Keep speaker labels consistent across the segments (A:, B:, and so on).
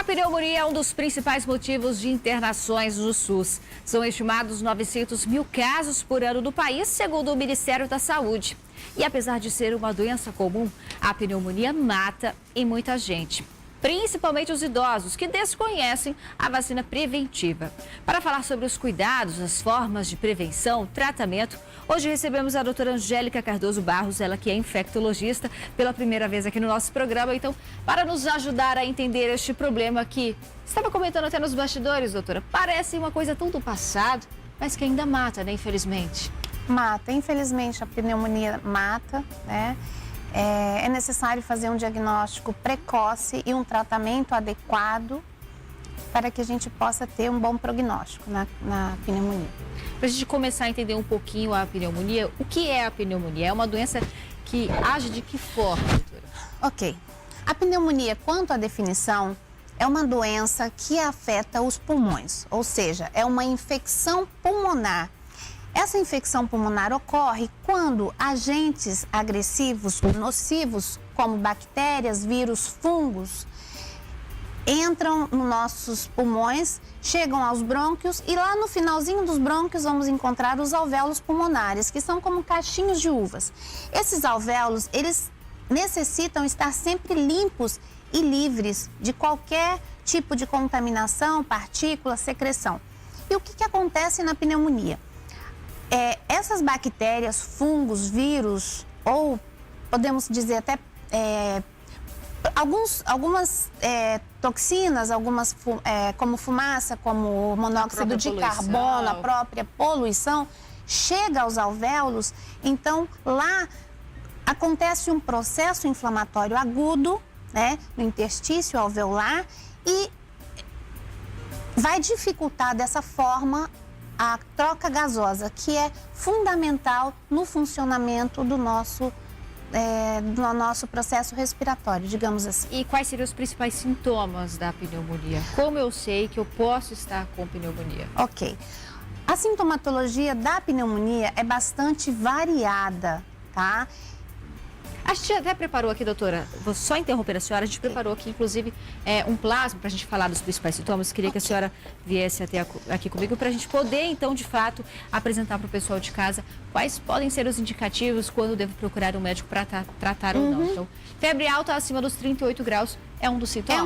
A: pneumonia é um dos principais motivos de internações no SUS. São estimados 900 mil casos por ano no país, segundo o Ministério da Saúde. E apesar de ser uma doença comum, a pneumonia mata em muita gente, principalmente os idosos que desconhecem a vacina preventiva. Para falar sobre os cuidados, as formas de prevenção, tratamento, hoje recebemos a doutora Angélica Cardoso Barros, ela que é infectologista, pela primeira vez aqui no nosso programa. Então, para nos ajudar a entender este problema que estava comentando até nos bastidores, doutora, parece uma coisa tão do passado, mas que ainda mata, né, infelizmente.
B: Mata, infelizmente a pneumonia mata, né? É necessário fazer um diagnóstico precoce e um tratamento adequado para que a gente possa ter um bom prognóstico na pneumonia.
A: Para a gente começar a entender um pouquinho a pneumonia, o que é a pneumonia? É uma doença que age de que forma, doutora?
B: Ok. A pneumonia, quanto à definição, é uma doença que afeta os pulmões, ou seja, é uma infecção pulmonar. Essa infecção pulmonar ocorre quando agentes agressivos, nocivos, como bactérias, vírus, fungos, entram nos nossos pulmões, chegam aos brônquios e lá no finalzinho dos brônquios vamos encontrar os alvéolos pulmonares, que são como cachinhos de uvas. Esses alvéolos, eles necessitam estar sempre limpos e livres de qualquer tipo de contaminação, partícula, secreção. E o que acontece na pneumonia? Essas bactérias, fungos, vírus, ou podemos dizer até algumas toxinas, como fumaça, como monóxido de carbono, a própria poluição, chega aos alvéolos. Então, lá acontece um processo inflamatório agudo, né, no interstício alveolar, e vai dificultar dessa forma a troca gasosa, que é fundamental no funcionamento do nosso processo respiratório, digamos assim.
A: E quais seriam os principais sintomas da pneumonia? Como eu sei que eu posso estar com pneumonia?
B: Ok. A sintomatologia da pneumonia é bastante variada, tá?
A: A gente até preparou aqui, doutora, vou só interromper a senhora, a gente preparou aqui, inclusive, um plasma para a gente falar dos principais sintomas. Queria que a senhora viesse até aqui comigo para a gente poder, então, de fato, apresentar para o pessoal de casa quais podem ser os indicativos quando devo procurar um médico para tratar ou não. Então, febre alta acima dos 38 graus é um dos sintomas?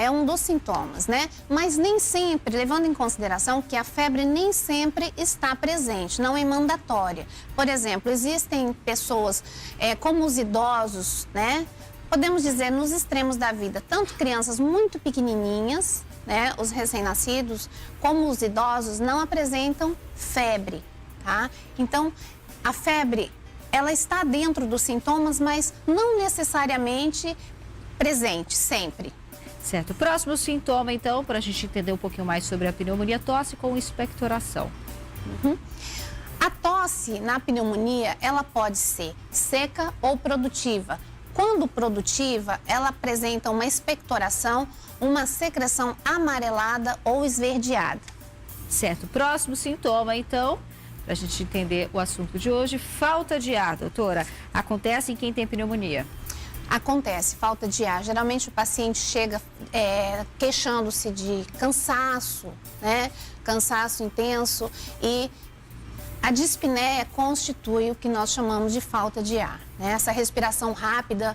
B: É um dos sintomas, né? Mas nem sempre, levando em consideração que a febre nem sempre está presente, não é mandatória. Por exemplo, existem pessoas como os idosos, né? Podemos dizer nos extremos da vida, tanto crianças muito pequenininhas, né? Os recém-nascidos, como os idosos não apresentam febre, tá? Então, a febre, ela está dentro dos sintomas, mas não necessariamente presente, sempre.
A: Certo. Próximo sintoma, então, para a gente entender um pouquinho mais sobre a pneumonia, tosse com expectoração.
B: A tosse na pneumonia, ela pode ser seca ou produtiva. Quando produtiva, ela apresenta uma expectoração, uma secreção amarelada ou esverdeada.
A: Certo. Próximo sintoma, então, para a gente entender o assunto de hoje, falta de ar, doutora. Acontece em quem tem pneumonia?
B: Acontece, falta de ar. Geralmente o paciente chega queixando-se de cansaço, né? Cansaço intenso, e a dispneia constitui o que nós chamamos de falta de ar, né? Essa respiração rápida.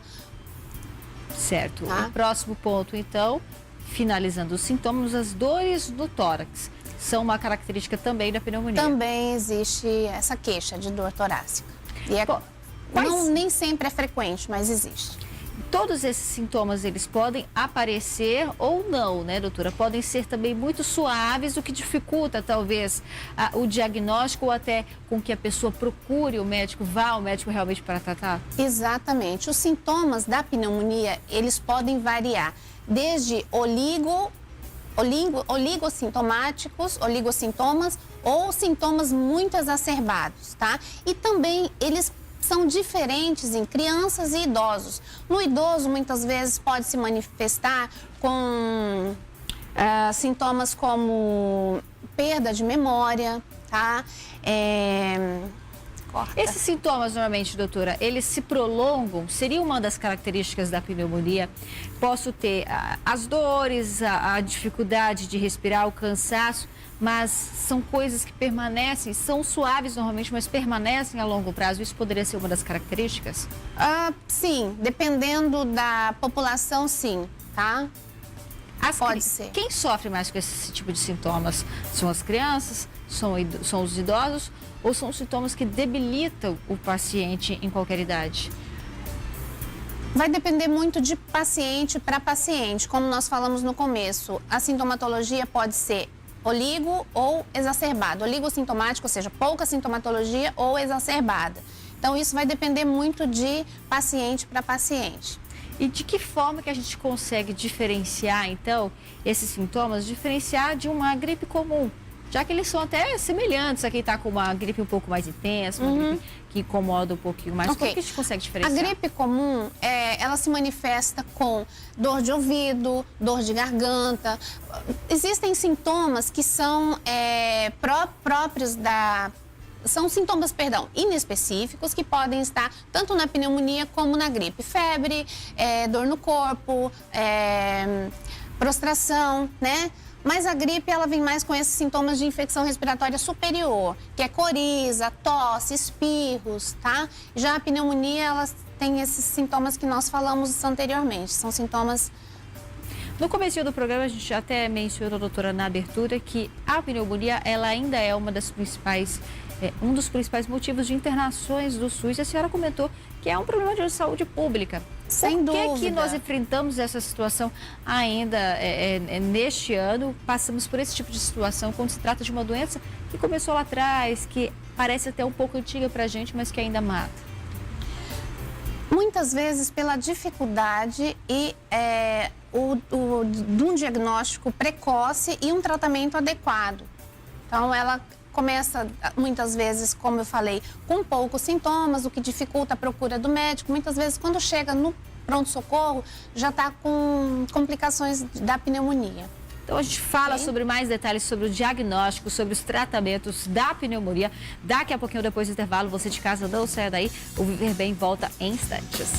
A: Certo.
B: Tá?
A: O próximo ponto, então, finalizando os sintomas, as dores do tórax são uma característica também da pneumonia.
B: Também existe essa queixa de dor torácica. E nem sempre é frequente, mas existe.
A: Todos esses sintomas, eles podem aparecer ou não, né, doutora? Podem ser também muito suaves, o que dificulta, talvez, o diagnóstico ou até com que a pessoa procure o médico, vá ao médico realmente para tratar?
B: Exatamente. Os sintomas da pneumonia, eles podem variar desde oligossintomas ou sintomas muito exacerbados, tá? E também eles são diferentes em crianças e idosos. No idoso, muitas vezes, pode se manifestar com sintomas como perda de memória, tá? corta.
A: Esses sintomas, normalmente, doutora, eles se prolongam? Seria uma das características da pneumonia? Posso ter as dores, a dificuldade de respirar, o cansaço, mas são coisas que permanecem, são suaves normalmente, mas permanecem a longo prazo. Isso poderia ser uma das características?
B: Sim, dependendo da população, sim, tá? Pode ser.
A: Quem sofre mais com esse tipo de sintomas? São as crianças? São os idosos? Ou são sintomas que debilitam o paciente em qualquer idade?
B: Vai depender muito de paciente para paciente. Como nós falamos no começo, a sintomatologia pode ser oligo ou exacerbada. Oligosintomático, ou seja, pouca sintomatologia ou exacerbada. Então, isso vai depender muito de paciente para paciente.
A: E de que forma que a gente consegue diferenciar, então, esses sintomas, diferenciar de uma gripe comum? Já que eles são até semelhantes a quem está com uma gripe um pouco mais intensa, uma gripe que incomoda um pouquinho mais. Como que a gente consegue diferenciar?
B: A gripe comum, ela se manifesta com dor de ouvido, dor de garganta. Existem sintomas que são próprios da... São sintomas, inespecíficos que podem estar tanto na pneumonia como na gripe. Febre, dor no corpo, prostração, né? Mas a gripe, ela vem mais com esses sintomas de infecção respiratória superior, que é coriza, tosse, espirros, tá? Já a pneumonia, ela tem esses sintomas que nós falamos anteriormente, são sintomas...
A: No começo do programa, a gente até mencionou, doutora, na abertura, que a pneumonia, ela ainda é uma das principais... um dos principais motivos de internações do SUS. A senhora comentou que é um problema de saúde pública.
B: Sem dúvida.
A: Por que nós enfrentamos essa situação ainda neste ano? Passamos por esse tipo de situação quando se trata de uma doença que começou lá atrás, que parece até um pouco antiga para a gente, mas que ainda mata.
B: Muitas vezes pela dificuldade e de um diagnóstico precoce e um tratamento adequado. Então, ela começa, muitas vezes, como eu falei, com poucos sintomas, o que dificulta a procura do médico. Muitas vezes, quando chega no pronto-socorro, já está com complicações da pneumonia.
A: Então, a gente fala sobre mais detalhes sobre o diagnóstico, sobre os tratamentos da pneumonia. Daqui a pouquinho, depois do intervalo, você de casa não saia daí. O Viver Bem volta em instantes.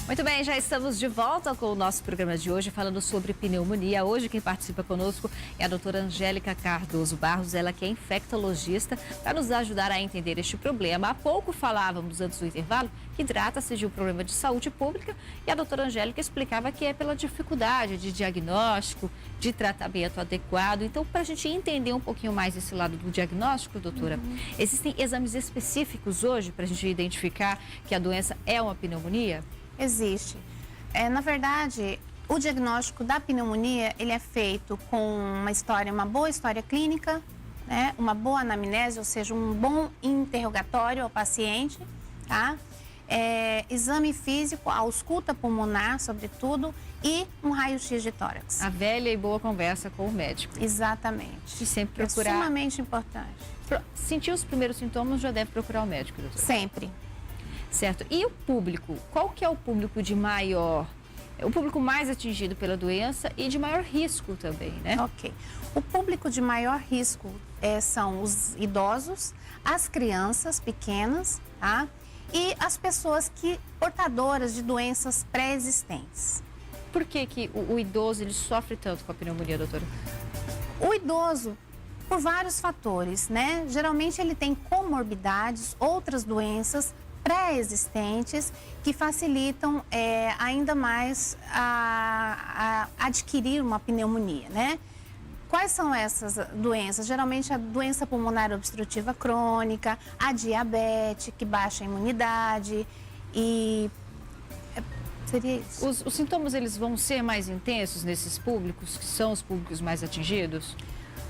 A: Muito bem, já estamos de volta com o nosso programa de hoje, falando sobre pneumonia. Hoje quem participa conosco é a doutora Angélica Cardoso Barros, ela que é infectologista, para nos ajudar a entender este problema. Há pouco falávamos, antes do intervalo, que trata-se de um problema de saúde pública e a doutora Angélica explicava que é pela dificuldade de diagnóstico, de tratamento adequado. Então, para a gente entender um pouquinho mais esse lado do diagnóstico, doutora, existem exames específicos hoje para a gente identificar que a doença é uma pneumonia?
B: Existe. Na verdade, o diagnóstico da pneumonia, ele é feito com uma boa história clínica, né? Uma boa anamnese, ou seja, um bom interrogatório ao paciente, tá? Exame físico, a ausculta pulmonar, sobretudo, e um raio-x de tórax.
A: A velha e boa conversa com o médico.
B: Exatamente.
A: E sempre procurar...
B: É sumamente importante.
A: Sentiu os primeiros sintomas, já deve procurar o médico, doutora?
B: Sempre.
A: Certo. E o público? Qual que é o público de maior... O público mais atingido pela doença e de maior risco também, né?
B: Ok. O público de maior risco são os idosos, as crianças pequenas, tá? E as pessoas portadoras de doenças pré-existentes.
A: Por que o idoso ele sofre tanto com a pneumonia, doutora?
B: O idoso, por vários fatores, né? Geralmente ele tem comorbidades, outras doenças pré-existentes que facilitam ainda mais a adquirir uma pneumonia, né? Quais são essas doenças? Geralmente a doença pulmonar obstrutiva crônica, a diabetes, que baixa a imunidade e... Seria isso.
A: Os sintomas eles vão ser mais intensos nesses públicos, que são os públicos mais atingidos?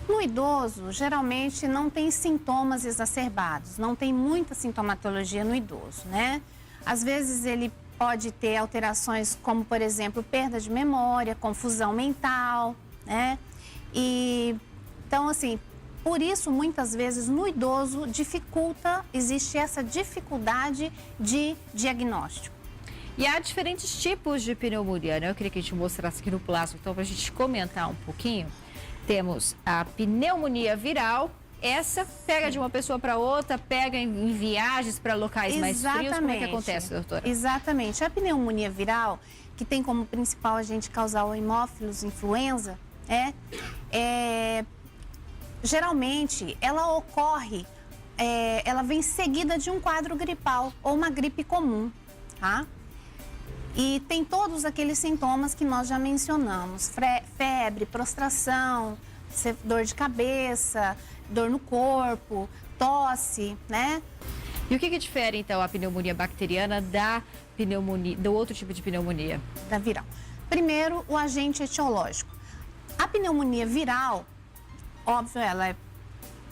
B: No idoso, geralmente não tem sintomas exacerbados, não tem muita sintomatologia no idoso, né? Às vezes ele pode ter alterações como, por exemplo, perda de memória, confusão mental, né? Então, assim, Por isso, muitas vezes, no idoso, existe essa dificuldade de diagnóstico.
A: E há diferentes tipos de pneumonia, né? Eu queria que a gente mostrasse aqui no plástico, então, para a gente comentar um pouquinho. Temos a pneumonia viral. Essa pega de uma pessoa para outra, pega em viagens para locais mais frios. Como é que acontece, doutora?
B: Exatamente. A pneumonia viral, que tem como principal agente causal o Haemophilus influenza, geralmente ela ocorre, ela vem seguida de um quadro gripal ou uma gripe comum, tá? E tem todos aqueles sintomas que nós já mencionamos: febre, prostração, dor de cabeça, dor no corpo, tosse, né?
A: E o que difere, então, a pneumonia bacteriana da pneumonia, do outro tipo de pneumonia?
B: Da viral. Primeiro, o agente etiológico. A pneumonia viral, óbvio, ela é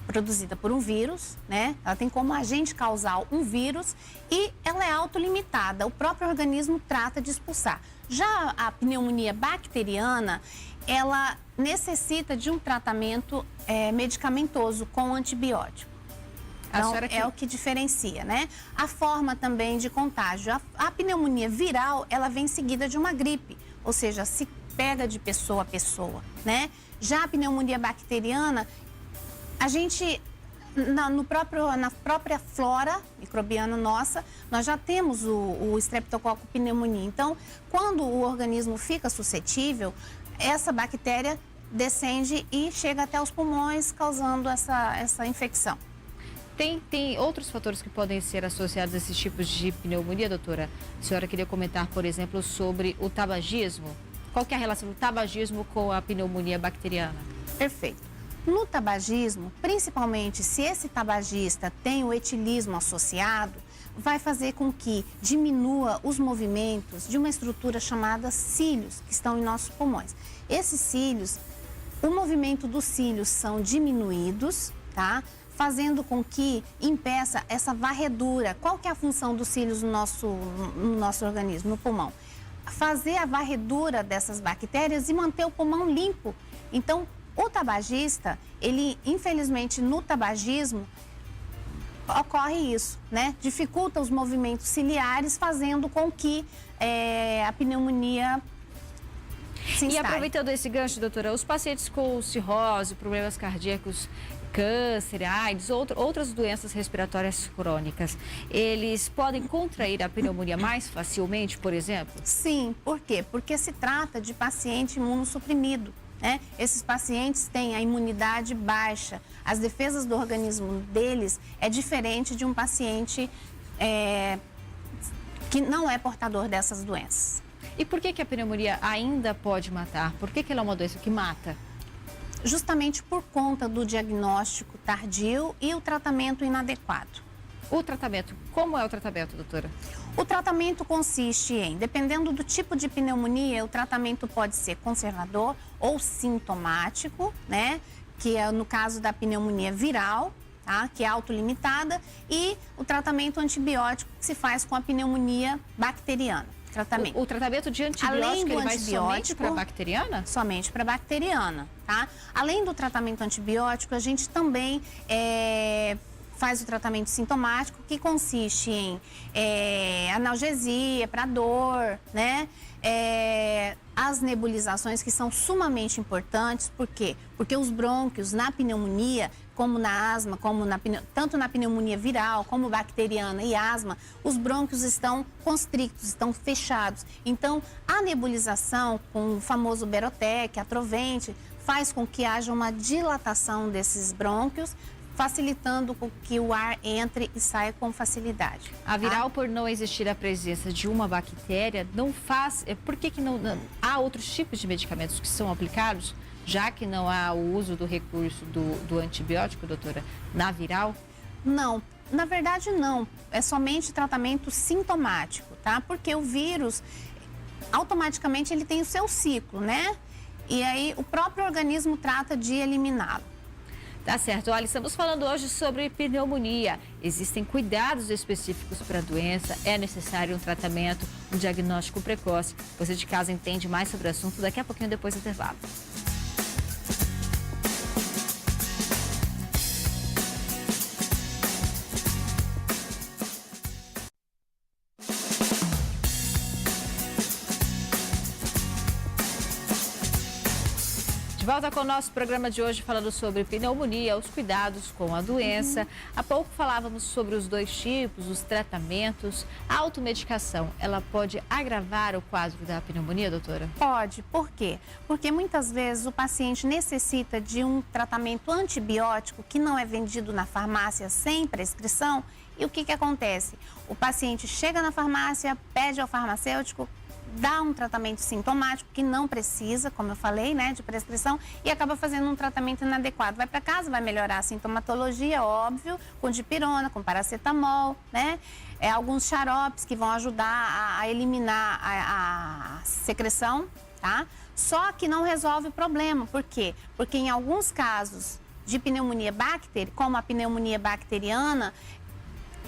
B: produzida por um vírus, né? Ela tem como agente causal um vírus e ela é autolimitada. O próprio organismo trata de expulsar. Já a pneumonia bacteriana, ela necessita de um tratamento medicamentoso com antibiótico. Então, é o que diferencia, né? A forma também de contágio. A pneumonia viral, ela vem seguida de uma gripe, ou seja, se pega de pessoa a pessoa, né? Já a pneumonia bacteriana, a gente, na própria flora microbiana nossa, nós já temos o Streptococcus pneumoniae. Então, quando o organismo fica suscetível, essa bactéria descende e chega até os pulmões, causando essa infecção.
A: Tem outros fatores que podem ser associados a esses tipos de pneumonia, doutora? A senhora queria comentar, por exemplo, sobre o tabagismo. Qual que é a relação do tabagismo com a pneumonia bacteriana?
B: Perfeito. No tabagismo, principalmente se esse tabagista tem o etilismo associado, vai fazer com que diminua os movimentos de uma estrutura chamada cílios, que estão em nossos pulmões. Esses cílios, o movimento dos cílios são diminuídos, tá? Fazendo com que impeça essa varredura. Qual que é a função dos cílios no nosso organismo, no pulmão? Fazer a varredura dessas bactérias e manter o pulmão limpo. Então, o tabagista, ele, infelizmente, no tabagismo, ocorre isso, né? Dificulta os movimentos ciliares, fazendo com que a pneumonia se instale.
A: E aproveitando esse gancho, doutora, os pacientes com cirrose, problemas cardíacos, câncer, AIDS, outras doenças respiratórias crônicas, eles podem contrair a pneumonia mais facilmente, por exemplo?
B: Sim, por quê? Porque se trata de paciente imunossuprimido. Esses pacientes têm a imunidade baixa, as defesas do organismo deles é diferente de um paciente que não é portador dessas doenças.
A: E por que a pneumonia ainda pode matar? Por que ela é uma doença que mata?
B: Justamente por conta do diagnóstico tardio e o tratamento inadequado.
A: O tratamento, como é o tratamento, doutora?
B: O tratamento consiste em, dependendo do tipo de pneumonia, o tratamento pode ser conservador ou sintomático, né? Que é no caso da pneumonia viral, tá? Que é autolimitada, e o tratamento antibiótico que se faz com a pneumonia bacteriana.
A: O tratamento de antibiótico,
B: além do
A: ele vai
B: antibiótico,
A: somente para bacteriana?
B: Somente para bacteriana, tá? Além do tratamento antibiótico, a gente também faz o tratamento sintomático, que consiste em analgesia para dor, né? As nebulizações, que são sumamente importantes. Por quê? Porque os brônquios na pneumonia, como na asma, tanto na pneumonia viral como bacteriana e asma, os brônquios estão constrictos, estão fechados. Então, a nebulização com o famoso Berotec, Atrovente, faz com que haja uma dilatação desses brônquios, facilitando com que o ar entre e saia com facilidade.
A: A viral, por não existir a presença de uma bactéria, não faz... Por que não há outros tipos de medicamentos que são aplicados, já que não há o uso do recurso do antibiótico, doutora, na viral?
B: Não, na verdade não. É somente tratamento sintomático, tá? Porque o vírus, automaticamente, ele tem o seu ciclo, né? E aí o próprio organismo trata de eliminá-lo.
A: Tá certo. Olha, estamos falando hoje sobre pneumonia. Existem cuidados específicos para a doença, é necessário um tratamento, um diagnóstico precoce. Você de casa entende mais sobre o assunto daqui a pouquinho, depois do intervalo. De volta com o nosso programa de hoje, falando sobre pneumonia, os cuidados com a doença. Há pouco falávamos sobre os dois tipos, os tratamentos. A automedicação, ela pode agravar o quadro da pneumonia, doutora?
B: Pode. Por quê? Porque muitas vezes o paciente necessita de um tratamento antibiótico que não é vendido na farmácia sem prescrição. E o que acontece? O paciente chega na farmácia, pede ao farmacêutico, dá um tratamento sintomático que não precisa, como eu falei, né, de prescrição, e acaba fazendo um tratamento inadequado. Vai para casa, vai melhorar a sintomatologia, óbvio, com dipirona, com paracetamol, né? Alguns xaropes que vão ajudar a eliminar a secreção, tá? Só que não resolve o problema. Por quê? Porque em alguns casos de pneumonia bacteriana, como a pneumonia bacteriana,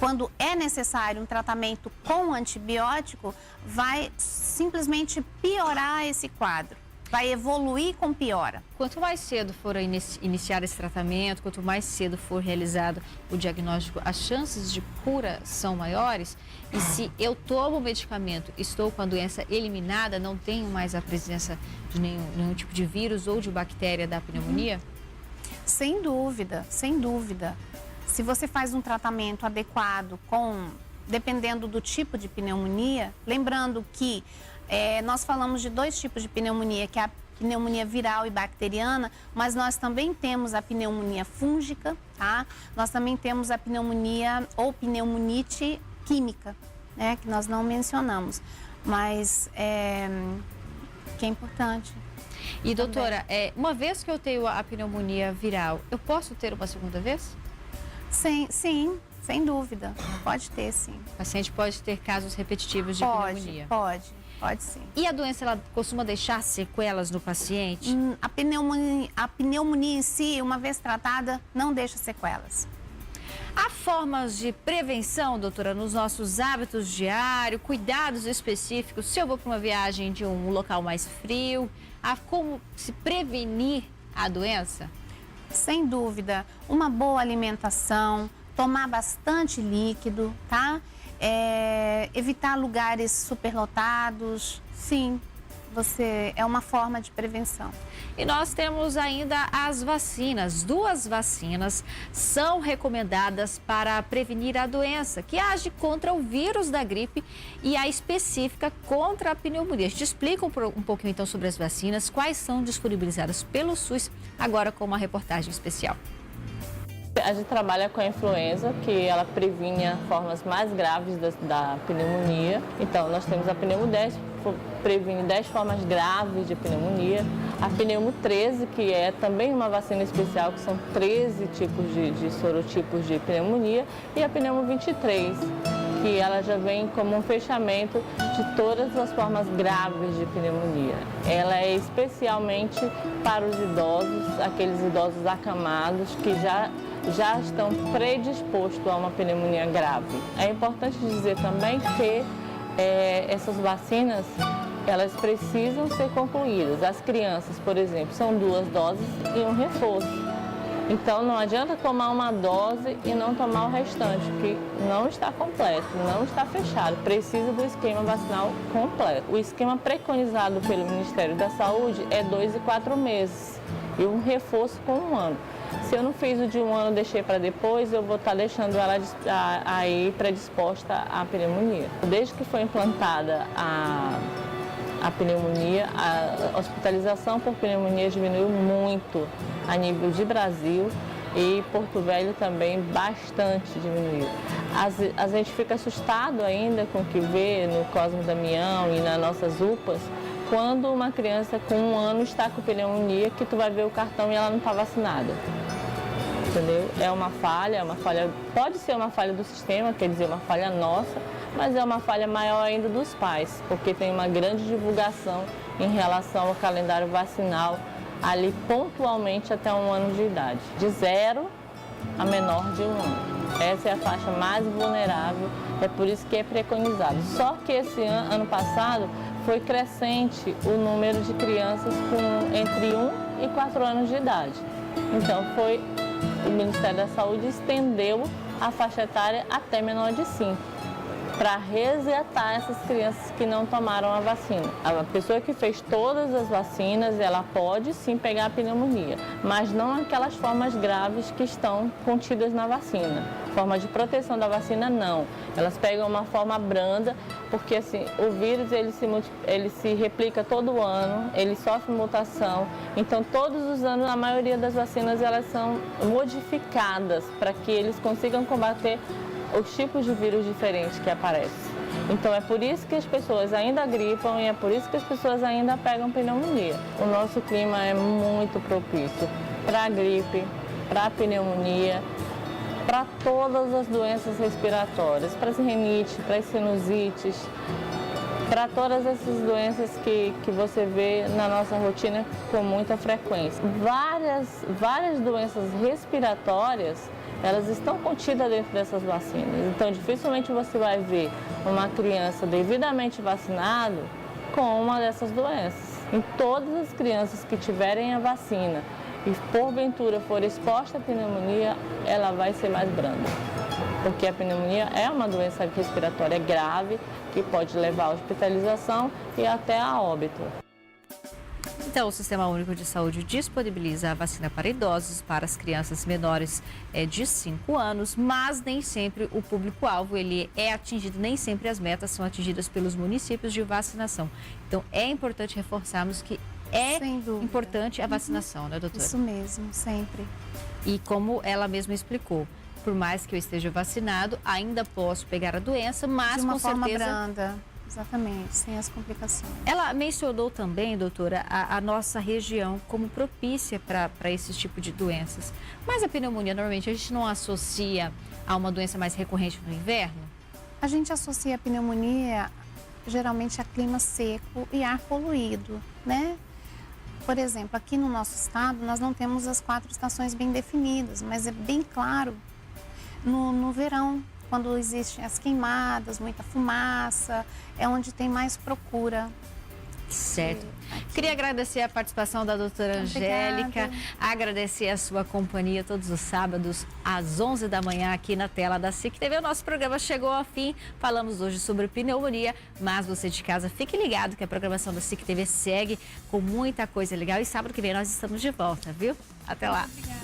B: quando é necessário um tratamento com antibiótico, vai simplesmente piorar esse quadro, vai evoluir com piora.
A: Quanto mais cedo for iniciar esse tratamento, quanto mais cedo for realizado o diagnóstico, as chances de cura são maiores. E se eu tomo o medicamento, estou com a doença eliminada, não tenho mais a presença de nenhum tipo de vírus ou de bactéria da pneumonia?
B: Sem dúvida, sem dúvida. Se você faz um tratamento adequado dependendo do tipo de pneumonia, lembrando que nós falamos de dois tipos de pneumonia, que é a pneumonia viral e bacteriana, mas nós também temos a pneumonia fúngica, tá? Nós também temos a pneumonia ou pneumonite química, né? Que nós não mencionamos, mas que é importante.
A: E doutora, uma vez que eu tenho a pneumonia viral, eu posso ter uma segunda vez?
B: Sim, sem dúvida. Pode ter, sim.
A: O paciente pode ter casos repetitivos de pneumonia?
B: Pode sim.
A: E a doença, ela costuma deixar sequelas no paciente?
B: A pneumonia em si, uma vez tratada, não deixa sequelas.
A: Há formas de prevenção, doutora, nos nossos hábitos diários, cuidados específicos? Se eu vou para uma viagem de um local mais frio, há como se prevenir a doença?
B: Sem dúvida, uma boa alimentação, tomar bastante líquido, tá? Evitar lugares superlotados, sim, é uma forma de prevenção.
A: E nós temos ainda as vacinas. 2 vacinas são recomendadas para prevenir a doença, que age contra o vírus da gripe e a específica contra a pneumonia. A gente explica um pouquinho então sobre as vacinas, quais são disponibilizadas pelo SUS, agora com uma reportagem especial.
C: A gente trabalha com a influenza, que ela previne formas mais graves da pneumonia. Então, nós temos a Pneumo 10, que previne 10 formas graves de pneumonia. A Pneumo 13, que é também uma vacina especial, que são 13 tipos de sorotipos de pneumonia. E a Pneumo 23, que ela já vem como um fechamento de todas as formas graves de pneumonia. Ela é especialmente para os idosos, aqueles idosos acamados que já estão predispostos a uma pneumonia grave. É importante dizer também que essas vacinas, elas precisam ser concluídas. As crianças, por exemplo, são 2 doses e um reforço. Então, não adianta tomar uma dose e não tomar o restante, que não está completo, não está fechado. Precisa do esquema vacinal completo. O esquema preconizado pelo Ministério da Saúde é 2 e 4 meses e um reforço com 1 ano. Se eu não fiz o de 1 ano, deixei para depois, eu vou estar deixando ela aí predisposta à pneumonia. Desde que foi implantada a pneumonia, a hospitalização por pneumonia diminuiu muito a nível de Brasil e Porto Velho também bastante diminuiu. A gente fica assustado ainda com o que vê no Cosmo Damião e nas nossas UPAs, quando uma criança com 1 ano está com pneumonia, que tu vai ver o cartão e ela não está vacinada. Entendeu? É uma falha, pode ser uma falha do sistema, quer dizer, uma falha nossa, mas é uma falha maior ainda dos pais, porque tem uma grande divulgação em relação ao calendário vacinal ali pontualmente até 1 ano de idade, de 0 a menor de 1 ano. Essa é a faixa mais vulnerável, é por isso que é preconizado. Só que esse ano passado foi crescente o número de crianças com entre 1 e 4 anos de idade. Então o Ministério da Saúde estendeu a faixa etária até menor de 5. para resgatar essas crianças que não tomaram a vacina. A pessoa que fez todas as vacinas, ela pode sim pegar a pneumonia, mas não aquelas formas graves que estão contidas na vacina. Forma de proteção da vacina, não. Elas pegam uma forma branda, porque assim, o vírus ele se replica todo ano, ele sofre mutação. Então, todos os anos, a maioria das vacinas elas são modificadas para que eles consigam combater os tipos de vírus diferentes que aparecem. Então, é por isso que as pessoas ainda gripam e é por isso que as pessoas ainda pegam pneumonia. O nosso clima é muito propício para a gripe, para a pneumonia, para todas as doenças respiratórias, para as rinite, para as sinusites, para todas essas doenças que você vê na nossa rotina com muita frequência. Várias doenças respiratórias, elas estão contidas dentro dessas vacinas. Então, dificilmente você vai ver uma criança devidamente vacinada com uma dessas doenças. Em todas as crianças que tiverem a vacina e porventura for exposta à pneumonia, ela vai ser mais branda. Porque a pneumonia é uma doença respiratória grave que pode levar à hospitalização e até a óbito.
A: Então, o Sistema Único de Saúde disponibiliza a vacina para idosos, para as crianças menores de 5 anos, mas nem sempre o público-alvo ele é atingido, nem sempre as metas são atingidas pelos municípios de vacinação. Então, é importante reforçarmos que é importante a vacinação, né, doutora?
B: Isso mesmo, sempre.
A: E como ela mesma explicou, por mais que eu esteja vacinado, ainda posso pegar a doença, mas
B: de uma
A: com
B: forma
A: certeza...
B: branda. Exatamente, sem as complicações.
A: Ela mencionou também, doutora, a nossa região como propícia para esse tipo de doenças. Mas a pneumonia, normalmente, a gente não associa a uma doença mais recorrente no inverno?
B: A gente associa a pneumonia, geralmente, a clima seco e ar poluído, né? Por exemplo, aqui no nosso estado, nós não temos as 4 estações bem definidas, mas é bem claro no verão, quando existem as queimadas, muita fumaça, é onde tem mais procura.
A: Certo. Queria agradecer a participação da doutora Angélica, agradecer a sua companhia todos os sábados às 11 da manhã aqui na tela da SIC TV. O nosso programa chegou ao fim, falamos hoje sobre pneumonia, mas você de casa fique ligado que a programação da SIC TV segue com muita coisa legal e sábado que vem nós estamos de volta, viu? Até lá.
B: Obrigada.